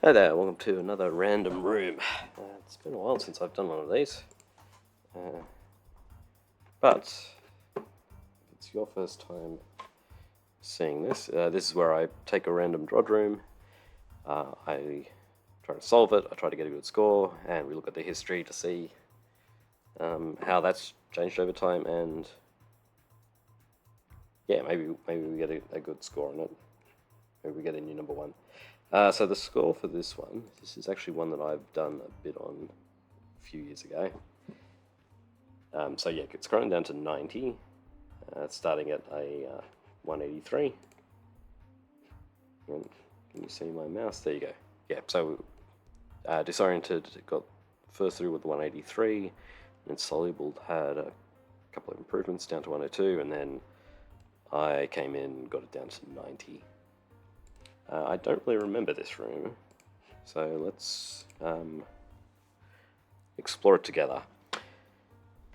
Hi there, welcome to another random room. It's been a while since I've done one of these. But if it's your first time seeing this, this is where I take a random DROD room, I try to solve it, I try to get a good score, and we look at the history to see how that's changed over time, and yeah, maybe we get a good score on it. Maybe we get a new number one. So the score for this one, this is actually one that I've done a bit on a few years ago. So yeah, it's scrolling down to 90, starting at a 183. And can you see my mouse? There you go. Yeah, so Disoriented got first through with 183, and Insoluble had a couple of improvements down to 102, and then I came in and got it down to 90. I don't really remember this room, so let's explore it together.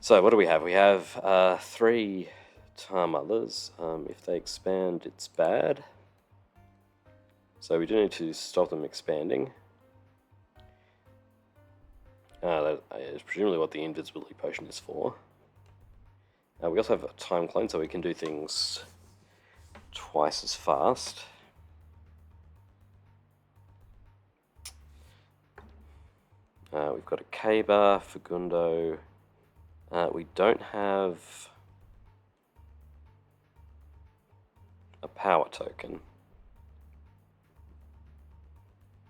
So what do we have? We have 3 tar mothers. If they expand, it's bad. So we do need to stop them expanding. That is presumably what the invisibility potion is for. We also have a time clone, so we can do things twice as fast. We've got a K-bar, Fegundo. We don't have a power token.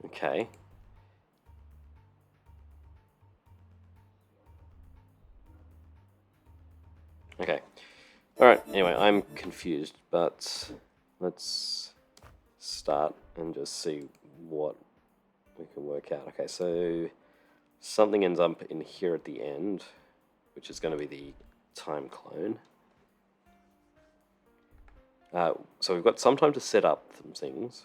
Okay. Okay. Alright, anyway, I'm confused, but let's start and just see what we can work out. Okay, so something ends up in here at the end, which is going to be the time clone. So we've got some time to set up some things.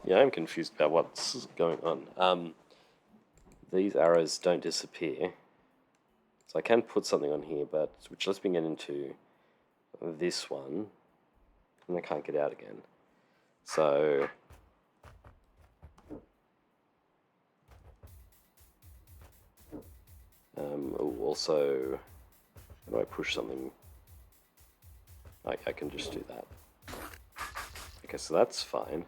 Yeah, I'm confused about what's going on. These arrows don't disappear. So I can put something on here, but which lets me get into this one, and I can't get out again. So also, how do I push something? I can just do that. Okay, so that's fine.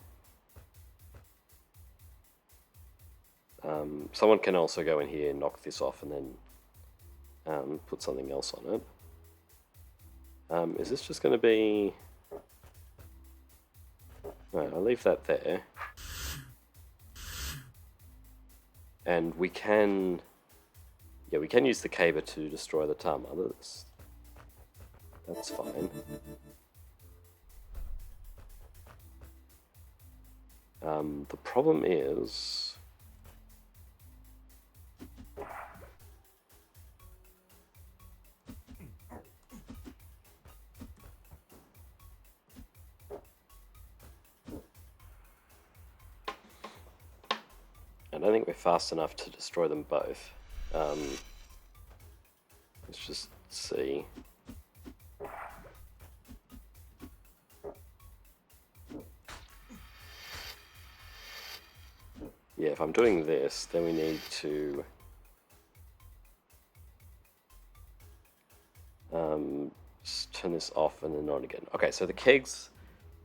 Someone can also go in here and knock this off and then put something else on it. Is this just going to be... No, I'll leave that there. And we can... Yeah, we can use the caber to destroy the tar mothers. That's fine. The problem is... I don't think we're fast enough to destroy them both. Let's just see. Yeah, if I'm doing this, then we need to just turn this off and then on again. Okay, so the kegs,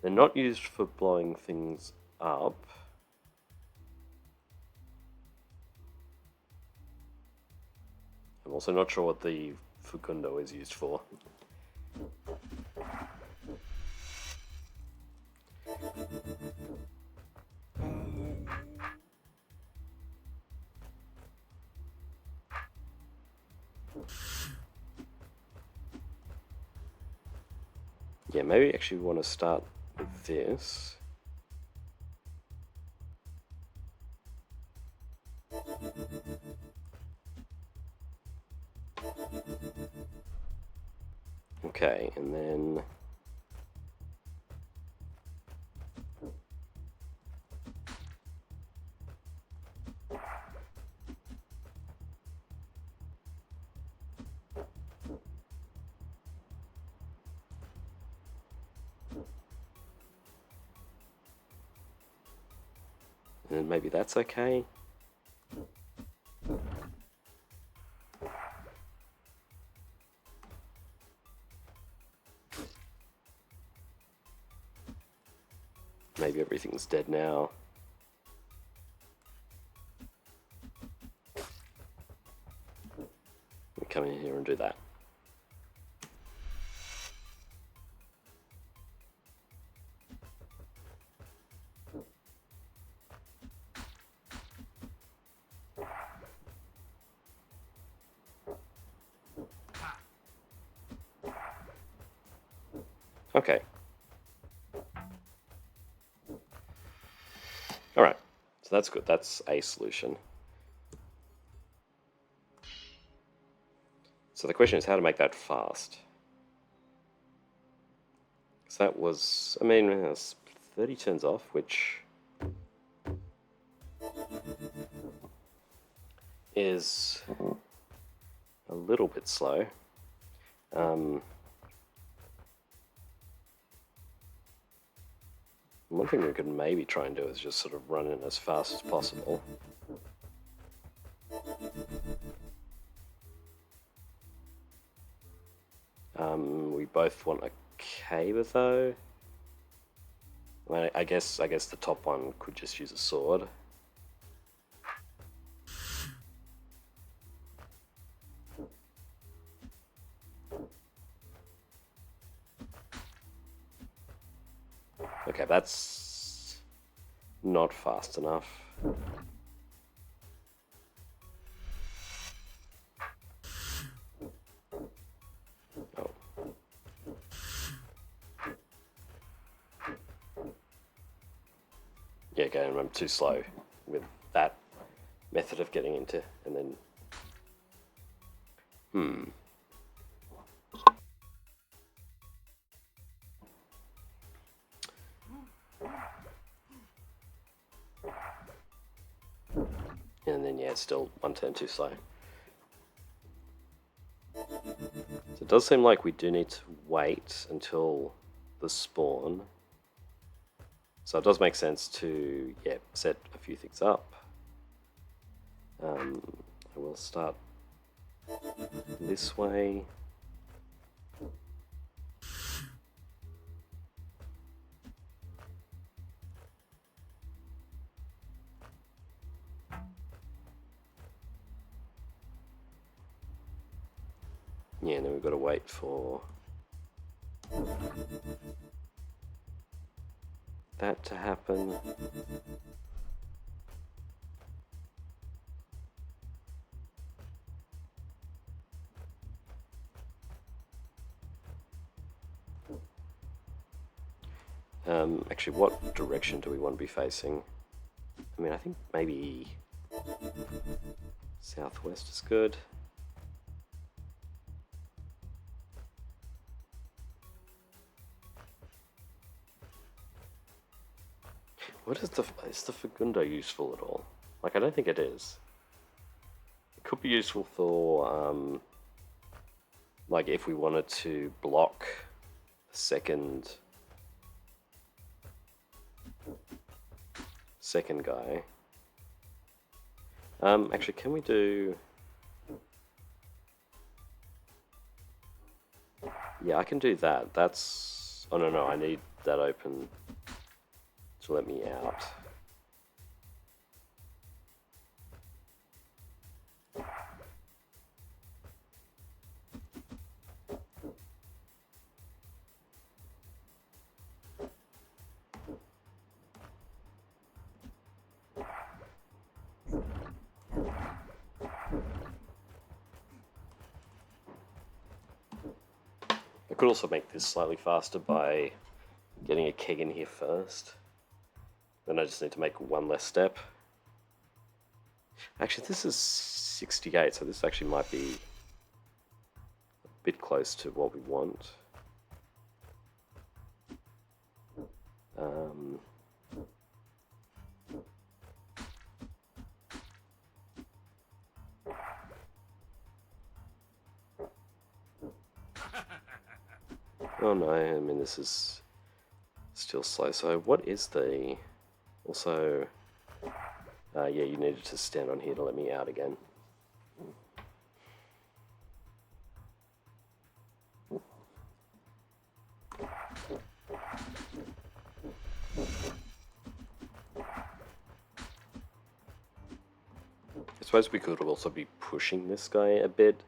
they're not used for blowing things up. I'm also not sure what the fegundo is used for. Yeah, maybe actually we want to start with this. Okay, and then maybe that's okay. Maybe everything's dead now. We come in here and do that. Okay. Alright, so that's good. That's a solution. So the question is how to make that fast. Because that was, I mean, it was 30 turns off, which is a little bit slow. One thing we could maybe try and do is just sort of run in as fast as possible. We both want a caber though. Well, I guess the top one could just use a sword. Okay, that's not fast enough. Oh. Yeah, again, I'm too slow with that method of getting into, and then... And then, yeah, it's still one turn too slow. So it does seem like we do need to wait until the spawn. So it does make sense to, yeah, set a few things up. I will start this way. Yeah, and then we've got to wait for that to happen. Actually, what direction do we want to be facing? I mean, I think maybe southwest is good. What is the fegundo useful at all? Like, I don't think it is. It could be useful for, like, if we wanted to block the second guy. Actually, can we do... Yeah, I can do that. That's... Oh, no, I need that open to let me out. I could also make this slightly faster by getting a keg in here first. Then I just need to make one less step. Actually, this is 68, so this actually might be a bit close to what we want. Um, oh no, I mean this is still slow. So what is the... Also, yeah, you needed to stand on here to let me out again. I suppose we could also be pushing this guy a bit,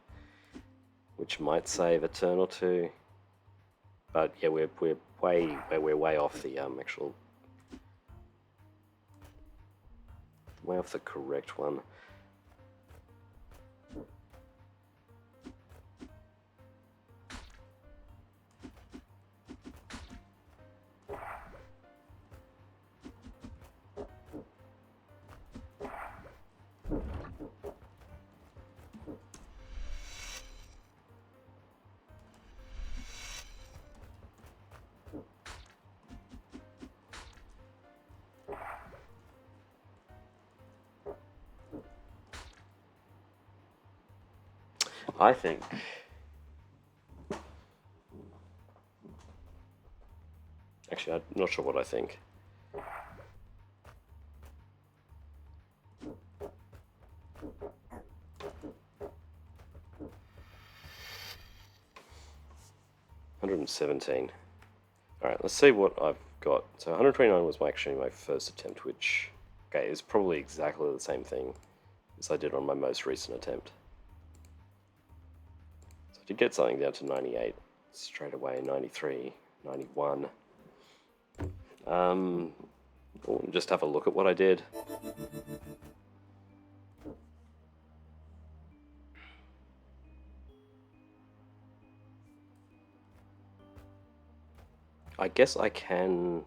which might save a turn or two. But yeah, we're way off the actual, way off the correct one. I think actually, I'm not sure what I think. $117. All right, let's see what I've got. So 129 was actually my first attempt, which, okay, is probably exactly the same thing as I did on my most recent attempt. So I did get something down to 98 straight away, 93, 91. We'll just have a look at what I did. I guess I can...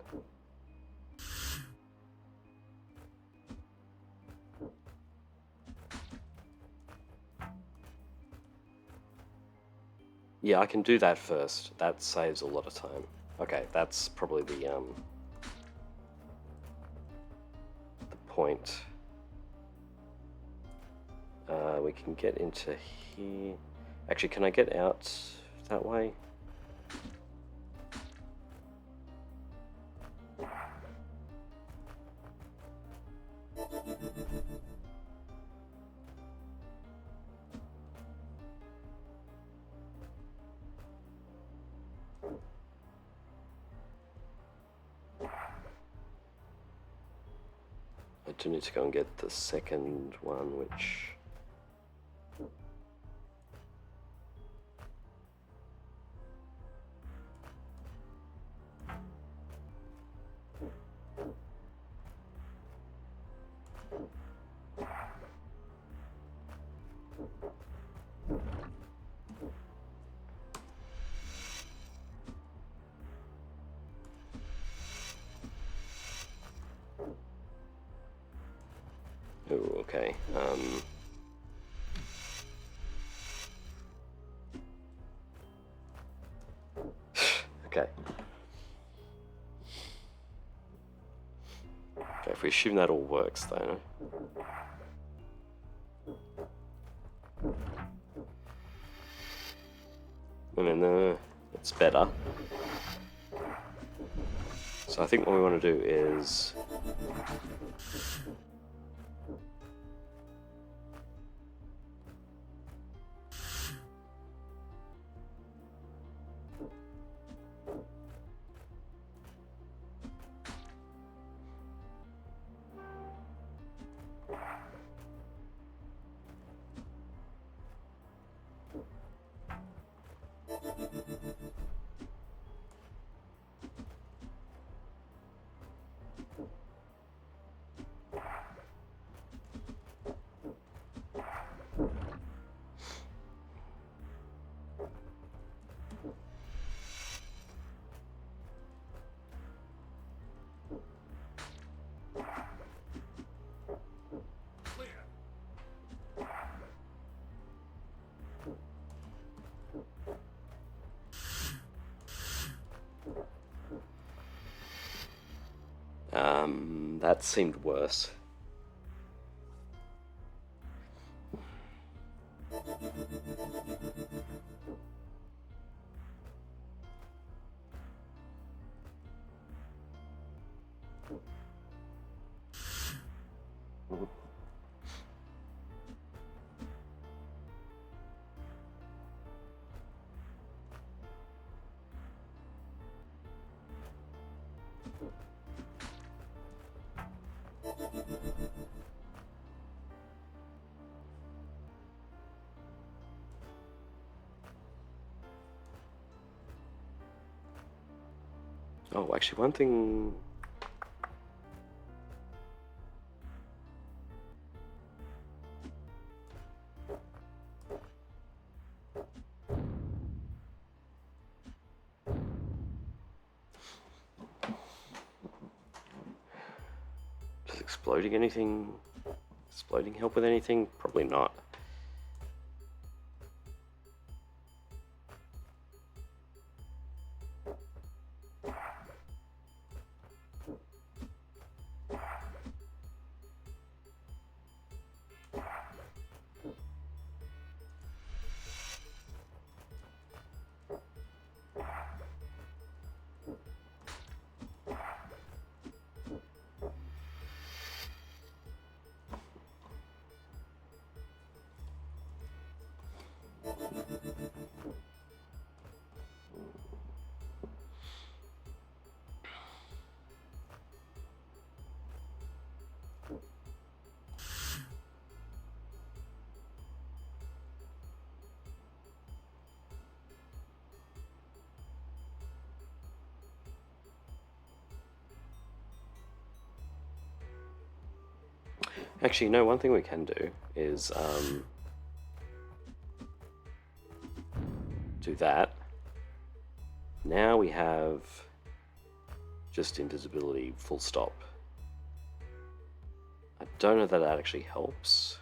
Yeah, I can do that first. That saves a lot of time. Okay, that's probably the point. We can get into here. Actually, can I get out that way? I do need to go and get the second one, which... Oh, okay. Okay. Okay, if we assume that all works, though. I mean, it's better. So I think what we want to do is... That seemed worse. Oh, actually, one thing. Does exploding anything? Exploding help with anything? Probably not. Actually, no, one thing we can do is do that. Now we have just invisibility full stop. I don't know that that actually helps.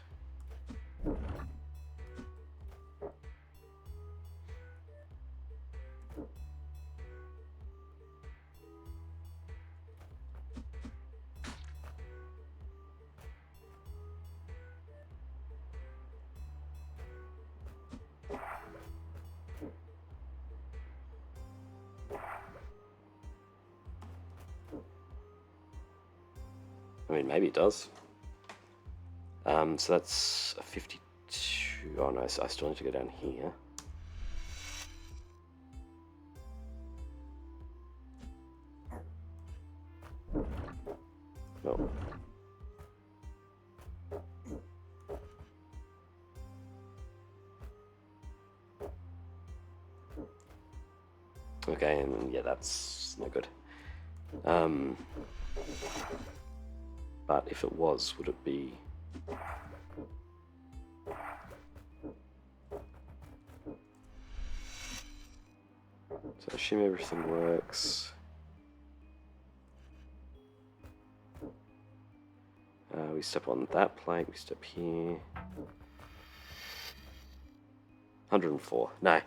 I mean, maybe it does. So that's a 52. Oh no, I still need to go down here. Oh. Okay, and yeah, that's no good. But if it was, would it be? So assume everything works. We step on that plate, we step here. 104, no.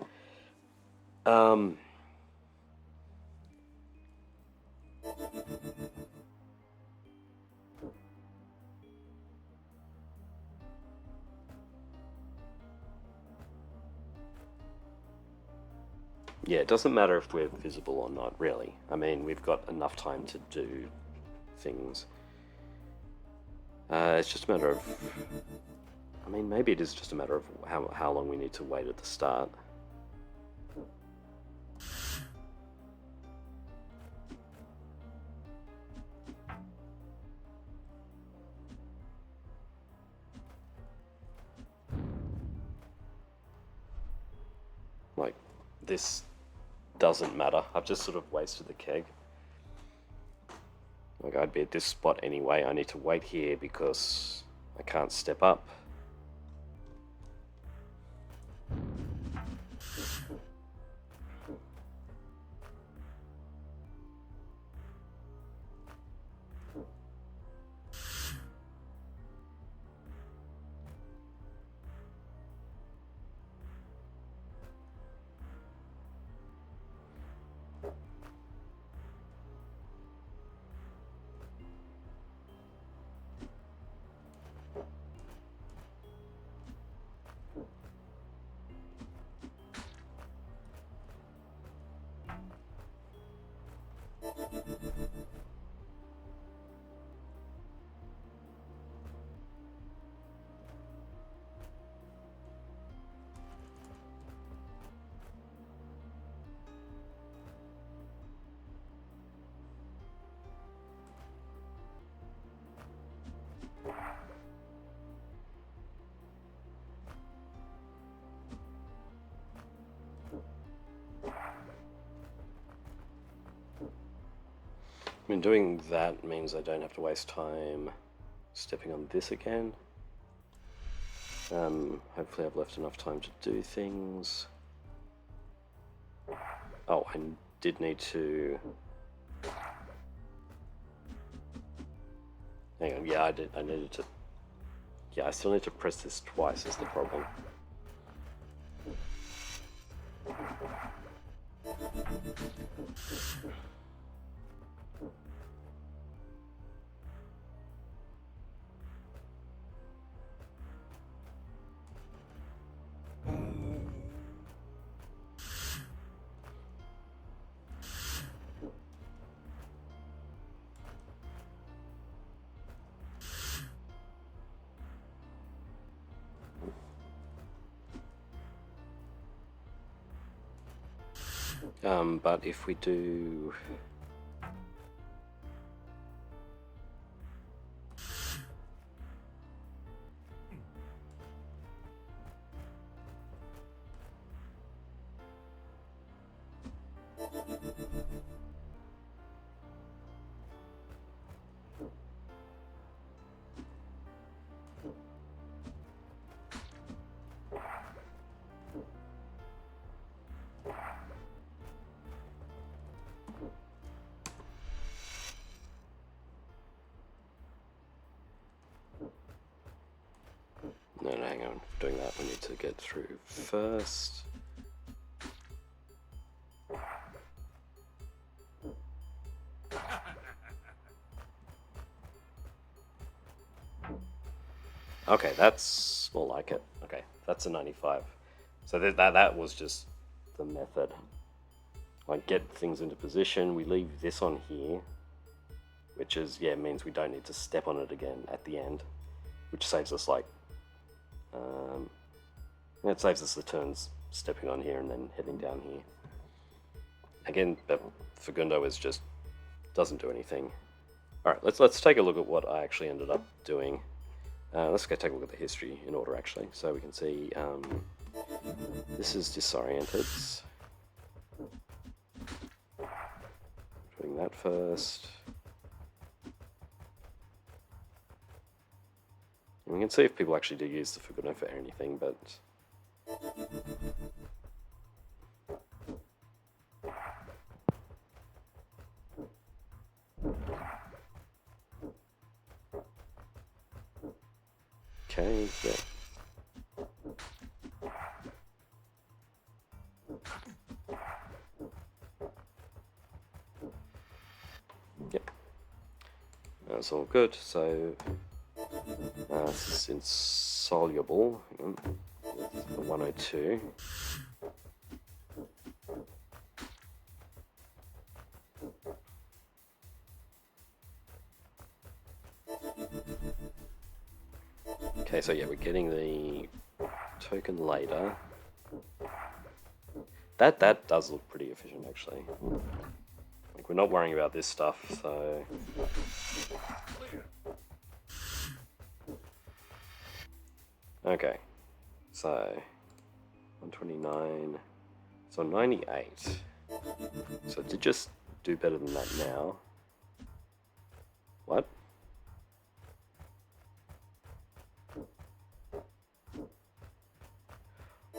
Yeah, it doesn't matter if we're visible or not, really. I mean, we've got enough time to do things. It's just a matter of... I mean, maybe it is just a matter of how long we need to wait at the start. Like, this doesn't matter. I've just sort of wasted the keg. Like, I'd be at this spot anyway. I need to wait here because I can't step up. I mean, doing that means I don't have to waste time stepping on this again. Hopefully I've left enough time to do things. Oh, I did need to... Hang on, yeah, I needed to... Yeah, I still need to press this twice is the problem. But if we do... No, hang on. Doing that, we need to get through first. Okay, that's more like it. Okay, that's a 95. So that was just the method. Like, get things into position. We leave this on here, which is, yeah, means we don't need to step on it again at the end, which saves us like... it saves us the turns stepping on here and then heading down here. Again, but fegundo is just doesn't do anything. All right, let's take a look at what I actually ended up doing. Let's go take a look at the history in order actually, so we can see this is disoriented. Doing that first. And we can see if people actually do use the fegundo for anything, but... Okay, yeah. Yep. That's all good, so... this is insoluble. The 102. Okay, so yeah, we're getting the token later. That does look pretty efficient actually. Like, we're not worrying about this stuff, so... Okay, so 129, so 98. So it did just do better than that now. What?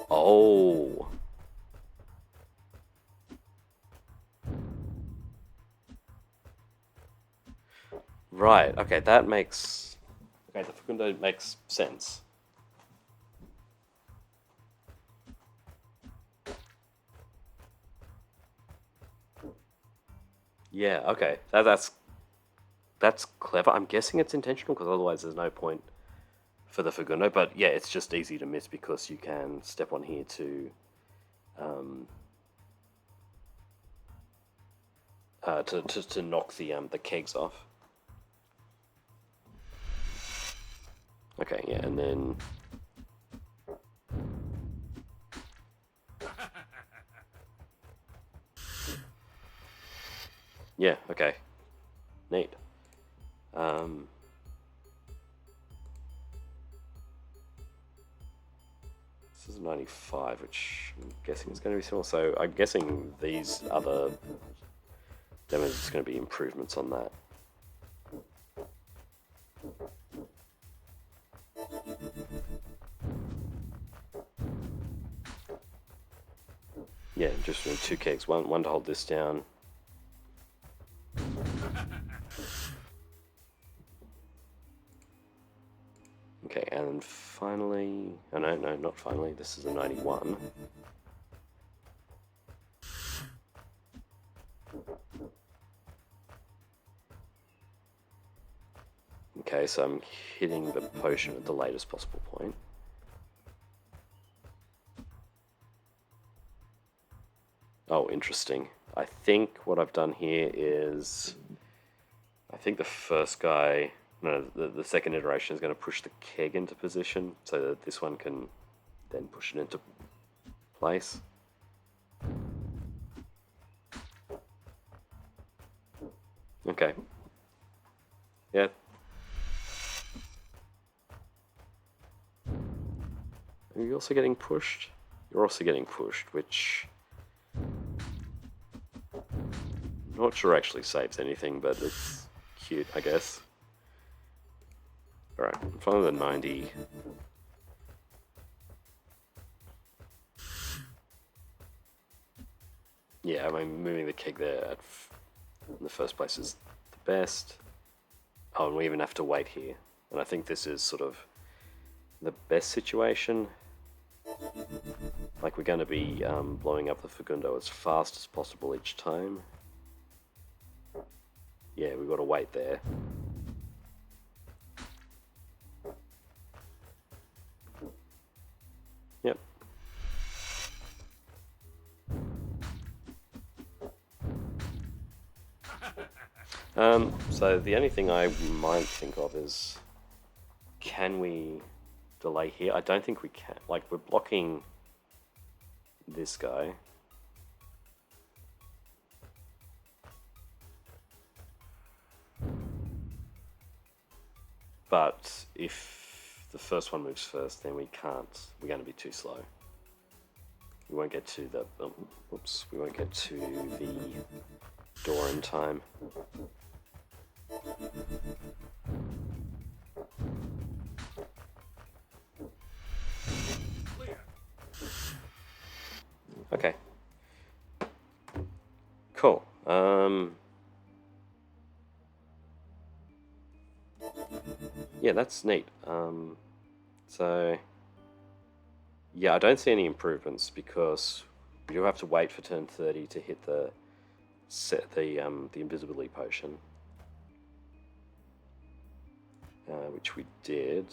Oh. Right, okay, that makes... Okay, the fegundo makes sense. Yeah, okay, that's clever. I'm guessing it's intentional because otherwise there's no point for the fegundo. But yeah, it's just easy to miss because you can step on here to knock the kegs off. Okay, yeah, and then yeah, okay, neat. This is 95, which I'm guessing is going to be similar. So I'm guessing these other then there's just going to be improvements on that. Yeah, just doing 2 kegs, one to hold this down. Okay, and finally, oh no, not finally, this is a 91. Okay, so I'm hitting the potion at the latest possible point. Oh, interesting. I think what I've done here is, I think the first guy, no, the second iteration is going to push the keg into position so that this one can then push it into place. Okay. Yeah. Are you also getting pushed? You're also getting pushed, which I'm not sure actually saves anything, but it's cute, I guess. Alright, in front of the 90. Yeah, I mean, moving the keg there in the first place is the best. Oh, and we even have to wait here. And I think this is sort of the best situation. Like, we're going to be blowing up the fegundo as fast as possible each time. Yeah, we've got to wait there. Yep. So the only thing I might think of is, can we delay here? I don't think we can. Like, we're blocking this guy. But if the first one moves first, then we can't. We're going to be too slow. We won't get to the. Oops. We won't get to the door in time. Okay. Cool. Yeah, that's neat. So yeah, I don't see any improvements because you have to wait for turn 30 to hit the invisibility potion, which we did.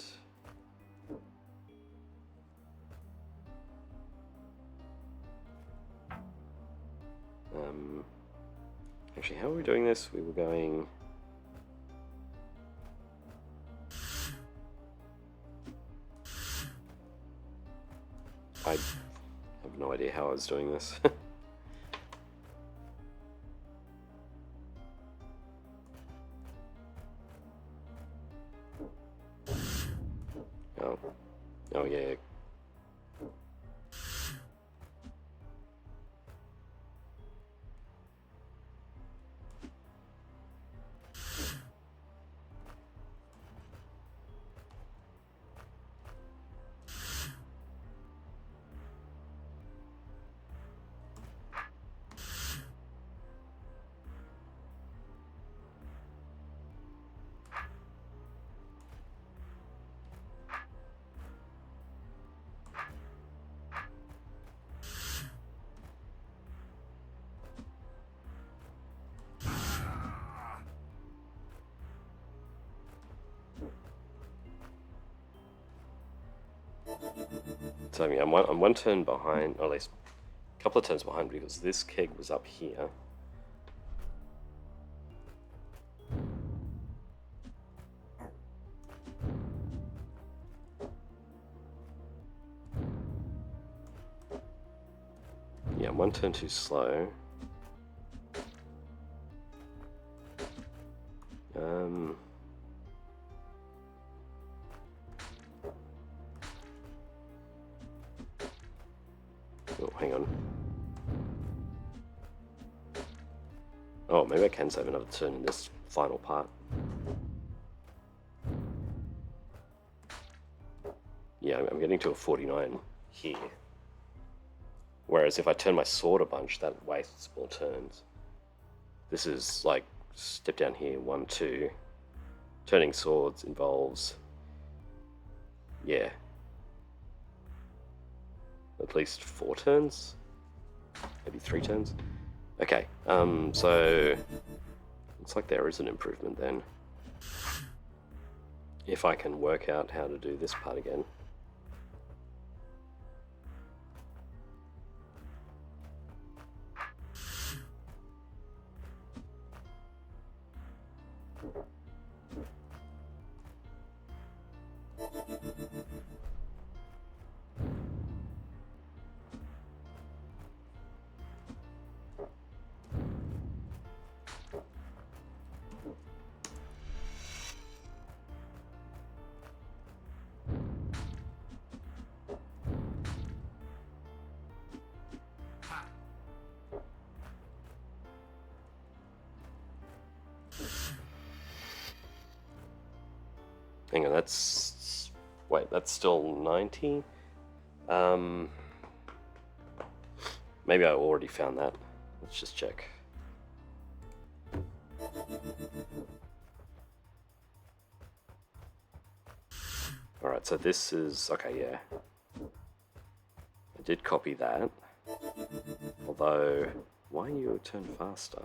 Actually, how are we doing this? We were going. I have no idea how I was doing this. Oh yeah. So yeah, I'm one turn behind, or at least a couple of turns behind, because this keg was up here. Yeah, I'm one turn too slow. Oh, hang on. Oh, maybe I can save another turn in this final part. Yeah, I'm getting to a 49 here. Whereas if I turn my sword a bunch, that wastes more turns. This is like, step down here, 1, 2. Turning swords involves, yeah, at least 4 turns? Maybe 3 turns? Okay, so looks like there is an improvement then. If I can work out how to do this part again. Hang on, that's... Wait, that's still 90? Maybe I already found that. Let's just check. Alright, so this is... Okay, yeah. I did copy that. Although, why you turn faster?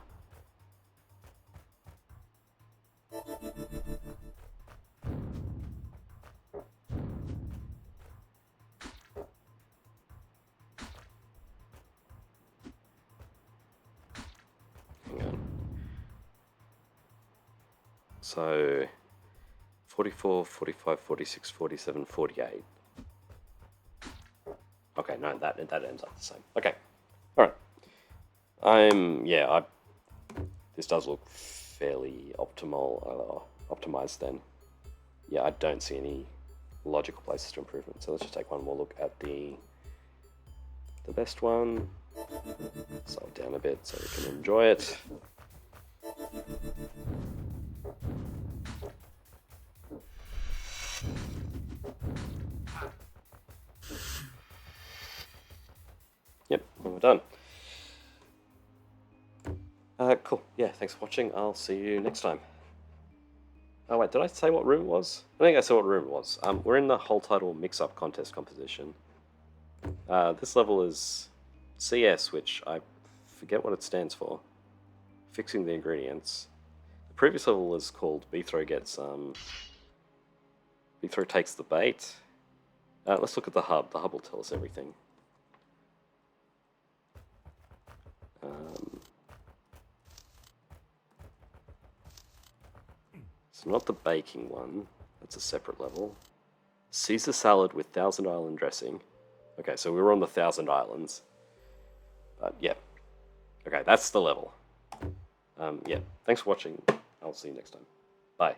Hang on. So, 44, 45, 46, 47, 48. Okay, no, that ends up the same. Okay, alright. This does look fairly optimized then. Yeah, I don't see any logical places to improvement. So let's just take one more look at the best one. Slow it down a bit so we can enjoy it. Yep, we're done. Cool. Yeah, thanks for watching. I'll see you next time. Oh wait, did I say what room it was? I think I said what room it was. We're in the whole title Mix-Up Contest Composition. This level is CS, which I forget what it stands for. Fixing the ingredients. The previous level was called Bethro Bethro takes the bait. Let's look at the hub. The hub will tell us everything. It's not the baking one. That's a separate level. Caesar salad with Thousand Island dressing. Okay, so we were on the 1,000 Islands. But yeah. Okay, that's the level. Yeah, thanks for watching. I'll see you next time. Bye.